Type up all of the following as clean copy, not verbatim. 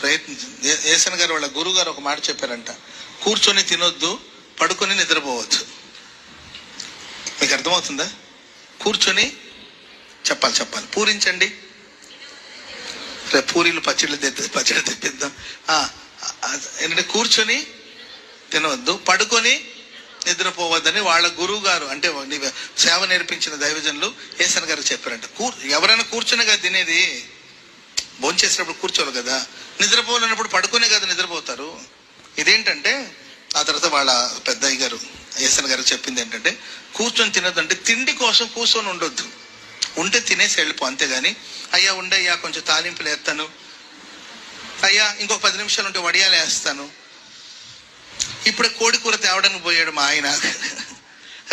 ప్రయత్నించండి. ఏసన్ గారు వాళ్ళ గురువు గారు ఒక మాట చెప్పారంట, కూర్చొని తినొద్దు, పడుకొని నిద్రపోవద్దు. మీకు అర్థమవుతుందా? కూర్చొని చెప్పాలి పూరించండి. రేపు పూరీలు పచ్చడి తెప్పిద్దాం. ఏంటంటే కూర్చొని తినవద్దు, పడుకొని నిద్రపోవద్దని వాళ్ళ గురువు గారు, అంటే సేవ నేర్పించిన దైవజనులు ఏసన్ గారు చెప్పారంట. ఎవరైనా కూర్చొని కదా తినేది, భోంచేసినప్పుడు కూర్చోవాలి కదా, నిద్రపోవాలన్నప్పుడు పడుకునే కదా నిద్రపోతారు. ఇదేంటంటే ఆ తర్వాత వాళ్ళ పెద్దయ్య గారు ఏసన్ గారు చెప్పింది ఏంటంటే, కూర్చొని తినొద్దు అంటే తిండి కోసం కూర్చొని ఉండొద్దు, ఉంటే తినేసి వెళ్ళిపో, అంతేగాని అయ్యా ఉండయ్యా కొంచెం తాలింపులు వేస్తాను, అయ్యా ఇంకొక 10 నిమిషాలు ఉంటే వడియాలు వేస్తాను, ఇప్పుడే కోడి కూర తేవడానికి పోయాడు మా ఆయన,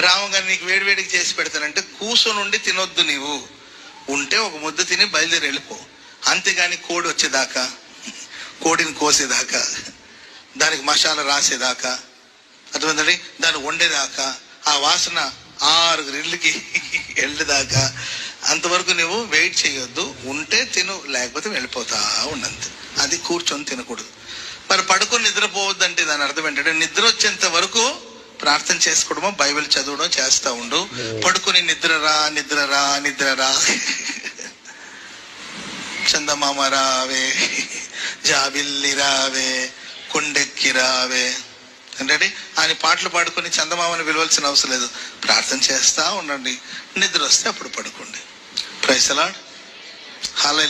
రామగారు నీకు వేడివేడికి చేసి పెడతానంటే కూర్చొని ఉండి తినొద్దు. నీవు ఉంటే ఒక ముద్ద తిని బయలుదేరి వెళ్ళిపో, అంతేగాని కోడి వచ్చేదాకా, కోడిని కోసేదాకా, దానికి మసాలా రాసేదాకా, అర్థమైందండి, దాన్ని వండేదాకా, ఆ వాసన 6 ఇళ్ళకి వెళ్ళేదాకా, అంతవరకు నువ్వు వెయిట్ చేయొద్దు. ఉంటే తిను, లేకపోతే వెళ్ళిపోతా ఉండంతే. అది కూర్చొని తినకూడదు. మరి పడుకొని నిద్రపోవద్దు అంటే దాని అర్థం ఏంటంటే, నిద్ర వచ్చేంత వరకు ప్రార్థన చేసుకోవడమో బైబిల్ చదవడం చేస్తా ఉండు. పడుకొని నిద్రరా చందమామ రావే, జాబిల్లి రావే, కొండెక్కి రావే అంటే ఆయన పాటలు పాడుకొని చందమామని పిలవాల్సిన అవసరం లేదు. ప్రార్థన చేస్తా ఉండండి, నిద్ర వస్తే అప్పుడు పడుకోండి. Praise the lord. హల్లెలూయా.